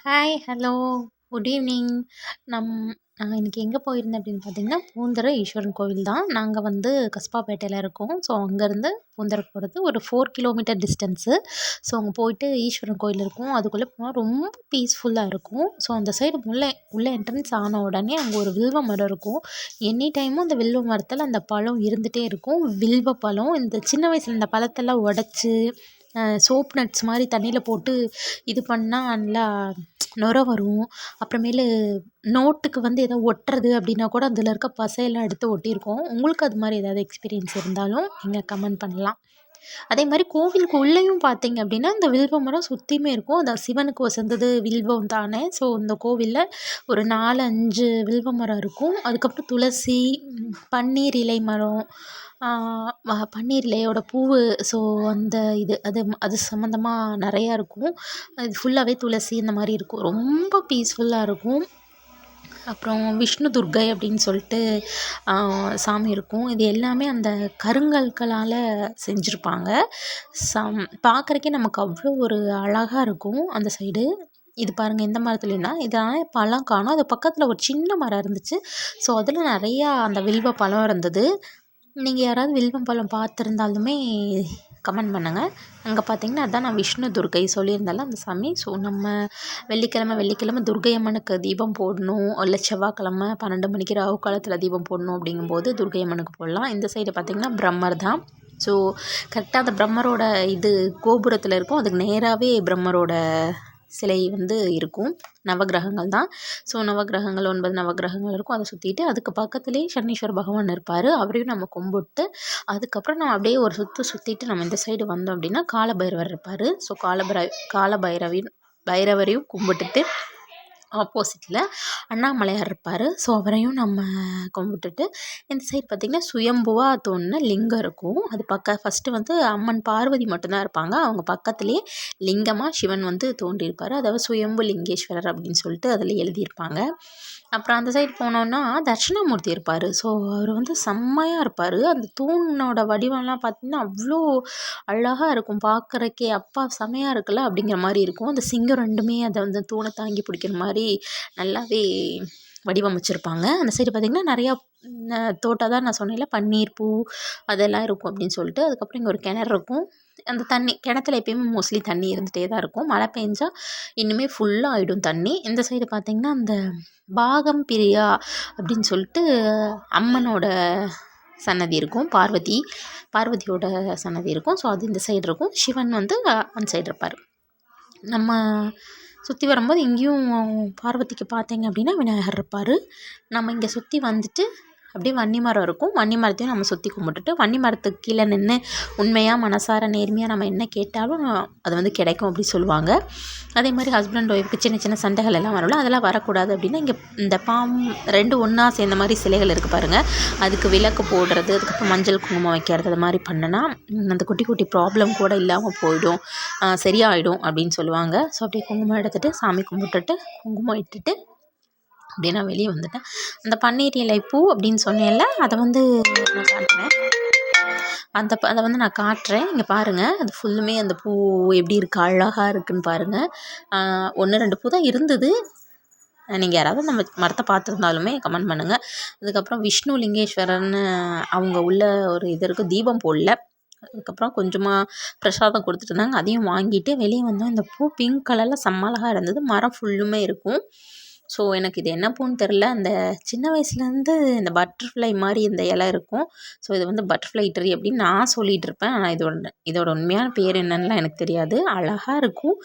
Hi, hello, good evening. நம் நான் இன்னைக்கு எங்கே போயிருந்தேன் அப்படின்னு பார்த்தீங்கன்னா, பூந்தர ஈஸ்வரன் கோவில் தான். நாங்க வந்து கஸ்பாப்பேட்டையில இருக்கோம். ஸோ அங்கேருந்து பூந்தர போகிறது ஒரு 4 கிலோமீட்டர் டிஸ்டன்ஸு. ஸோ அங்கே போயிட்டு ஈஸ்வரன் கோயில் இருக்கும். அதுக்குள்ளே போனால் ரொம்ப பீஸ்ஃபுல்லாக இருக்கும். ஸோ அந்த சைடு உள்ள என்ட்ரன்ஸ் ஆன உடனே அங்கே ஒரு வில்வ மரம் இருக்கும். எனி டைமும் அந்த வில்வ மரத்தில் அந்த பழம் இருந்துகிட்டே இருக்கும். வில்வ பழம் இந்த சின்ன வயசில் இந்த பழத்தெல்லாம் உடச்சி சோப் நட்ஸ் மாதிரி தண்ணியில் போட்டு இது பண்ணால் நல்லா நுரை வரும். அப்புறமேலு நோட்டுக்கு வந்து ஏதோ ஒட்டுறது அப்படின்னா கூட அதில் இருக்க பசையெல்லாம் எடுத்து ஒட்டியிருக்கோம். உங்களுக்கு அது மாதிரி ஏதாவது எக்ஸ்பீரியன்ஸ் இருந்தாலும் நீங்கள் கமெண்ட் பண்ணலாம். அதே மாதிரி கோவிலுக்கு உள்ளேயும் பார்த்தீங்க அப்படின்னா இந்த வில்வ மரம் சுற்றியுமே இருக்கும். அந்த சிவனுக்கு உசந்தது வில்வம் தானே. ஸோ இந்த கோவிலில் ஒரு 4, 5 வில்வ மரம் இருக்கும். அதுக்கப்புறம் துளசி, பன்னீர் இலை மரம், பன்னீர் இலையோட பூவு. ஸோ அந்த அது சம்மந்தமா நிறையா இருக்கும். இது ஃபுல்லாகவே துளசி இந்த மாதிரி இருக்கும். ரொம்ப பீஸ்ஃபுல்லாக இருக்கும். அப்புறம் விஷ்ணு துர்க்கை அப்படின்னு சொல்லிட்டு சாமி இருக்கும். இது எல்லாமே அந்த கருங்கற்களால் செஞ்சுருப்பாங்க. பார்க்குறக்கே நமக்கு அவ்வளோ ஒரு அழகாக இருக்கும் அந்த சைடு. இது பாருங்கள், இந்த மரத்துலேயும் தான். இதனால் பழம் காணோம். அது பக்கத்தில் ஒரு சின்ன மரம் இருந்துச்சு. ஸோ அதில் நிறையா அந்த வில்வ பழம் இருந்தது. நீங்கள் யாராவது வில்வம் பழம் பார்த்துருந்தாலுமே கமெண்ட் பண்ணுங்கள். அங்கே பார்த்தீங்கன்னா அதான் நான் விஷ்ணு துர்க்கை சொல்லியிருந்தேன்ல அந்த சாமி. ஸோ நம்ம வெள்ளிக்கிழமை துர்க்கை அம்மனுக்கு தீபம் போடணும். இல்லை செவ்வாய்க்கிழமை 12 மணிக்கு ராகு காலத்தில் தீபம் போடணும் அப்படிங்கும்போது துர்க்கை அம்மனுக்கு போடலாம். இந்த சைடு பார்த்திங்கன்னா பிரம்மர் தான். ஸோ கரெக்டாக அந்த பிரம்மரோட கோபுரத்தில் இருக்கும். அதுக்கு நேராகவே பிரம்மரோட சிலை வந்து இருக்கும். நவகிரகங்கள் தான். ஸோ நவகிரகங்கள் 9 நவகிரகங்கள் இருக்கும். அதை சுற்றிட்டு அதுக்கு பக்கத்துலேயே சனீஸ்வர பகவான் இருப்பார். அவரையும் நம்ம கும்பிட்டு அதுக்கப்புறம் நம்ம அப்படியே ஒரு சுற்றிட்டு நம்ம இந்த சைடு வந்தோம் அப்படின்னா காலபைரவர் இருப்பார். ஸோ பைரவரையும் கும்பிட்டுட்டு ஆப்போசிட்டில் அண்ணாமலையார் இருப்பார். ஸோ அவரையும் நம்ம கும்பிட்டுட்டு இந்த சைடு பார்த்திங்கன்னா சுயம்புவாக தோணுன லிங்கம் இருக்கும். அது ஃபஸ்ட்டு வந்து அம்மன் பார்வதி மட்டும்தான் இருப்பாங்க. அவங்க பக்கத்துலேயே லிங்கமாக சிவன் வந்து தோன்றியிருப்பார். அதாவது சுயம்பு லிங்கேஸ்வரர் அப்படின்னு சொல்லிட்டு அதில் எழுதியிருப்பாங்க. அப்புறம் அந்த சைடு போனோன்னா தட்சிணாமூர்த்தி இருப்பார். ஸோ அவர் வந்து செம்மையாக இருப்பார். அந்த தூணோட வடிவம்லாம் பார்த்திங்கன்னா அவ்வளோ அழகாக இருக்கும் பார்க்குறக்கே. அப்பா செமையாக இருக்குல்ல அப்படிங்கிற மாதிரி இருக்கும். அந்த சிங்கம் ரெண்டுமே அதை வந்து தூணை தாங்கி பிடிக்கிற மாதிரி நல்லாவே வடிவமைச்சிருப்பாங்க. அந்த சைடு பார்த்திங்கன்னா நிறையா தோட்டம் தான் நான் சொன்னேன்ல, பன்னீர் பூ அதெல்லாம் இருக்கும் அப்படின்னு சொல்லிட்டு. அதுக்கப்புறம் இங்கே ஒரு கிணறு இருக்கும். அந்த தண்ணி கிணத்துல எப்பயுமே மோஸ்ட்லி தண்ணி இருந்துகிட்டே தான் இருக்கும். மழை பெஞ்சா இன்னுமே ஃபுல்லாக ஆகிடும் தண்ணி. இந்த சைடு பார்த்திங்கன்னா அந்த பாகம் பிரியா அப்படின்னு சொல்லிட்டு அம்மனோட சன்னதி இருக்கும். பார்வதியோட சன்னதி இருக்கும். ஸோ அது இந்த சைடு இருக்கும். சிவன் வந்து அந்த சைடு இருப்பார். நம்ம சுற்றி வரும்போது இங்கேயும் பார்வதிக்கு பார்த்தீங்க அப்படின்னா விநாயகர் இருப்பார். நம்ம இங்கே சுற்றி வந்துட்டு அப்படியே வன்னி மரம் இருக்கும். வன்னி மரத்தையும் நம்ம சுற்றி கும்பிட்டுட்டு வன்னி மரத்துக்கு கீழே நின்று உண்மையாக மனசார நேர்மையாக நம்ம என்ன கேட்டாலும் அது வந்து கிடைக்கும் அப்படி சொல்லுவாங்க. அதே மாதிரி ஹஸ்பண்ட் ஒய்ஃப்க்கு சின்ன சின்ன சண்டைகள் எல்லாம் வரும்ல, அதெல்லாம் வரக்கூடாது அப்படின்னா இங்கே இந்த ரெண்டு ஒன்றா சேர்ந்த மாதிரி சிலைகள் இருக்குது பாருங்கள். அதுக்கு விளக்கு போடுறது, அதுக்கப்புறம் மஞ்சள் குங்குமம் வைக்கிறது, அது மாதிரி பண்ணுனா அந்த குட்டி குட்டி ப்ராப்ளம் கூட இல்லாமல் போயிடும், சரியாயிடும் அப்படின்னு சொல்லுவாங்க. ஸோ அப்படியே குங்குமம் எடுத்துகிட்டு சாமி கும்பிட்டுட்டு குங்குமம் இட்டுட்டு அப்படியே நான் வெளியே வந்துட்டேன். அந்த பன்னீர் இலை பூ அப்படின்னு சொன்னேன்ல, அதை வந்து நான் காட்டுறேன். அதை வந்து நான் காட்டுறேன். இங்கே பாருங்கள், அது ஃபுல்லுமே அந்த பூ எப்படி இருக்குது, அழகாக இருக்குதுன்னு பாருங்கள். 1, 2 பூ தான் இருந்தது. நீங்கள் யாராவது நம்ம மரத்தை பார்த்துருந்தாலுமே கமெண்ட் பண்ணுங்கள். அதுக்கப்புறம் விஷ்ணு லிங்கேஸ்வரர்னு அவங்க உள்ள ஒரு இது இருக்குது. தீபம் போடல. அதுக்கப்புறம் கொஞ்சமாக பிரசாதம் கொடுத்துட்டு இருந்தாங்க. அதையும் வாங்கிட்டு வெளியே வந்தோம். இந்த பூ பிங்க் கலரில் செம்ம அழகாக இருந்தது. மரம் ஃபுல்லுமே இருக்கும். ஸோ எனக்கு இது என்ன பூன்னு தெரில. அந்த சின்ன வயசுலேருந்து இந்த பட்டர்ஃப்ளை மாதிரி இந்த இலை இருக்கும். ஸோ இது வந்து பட்டர்ஃப்ளை ட்ரீ அப்படின்னு நான் சொல்லிகிட்டு இருப்பேன். ஆனால் இதோட உண்மையான பேர் என்னன்னுலாம் எனக்கு தெரியாது. அழகாக இருக்கும்.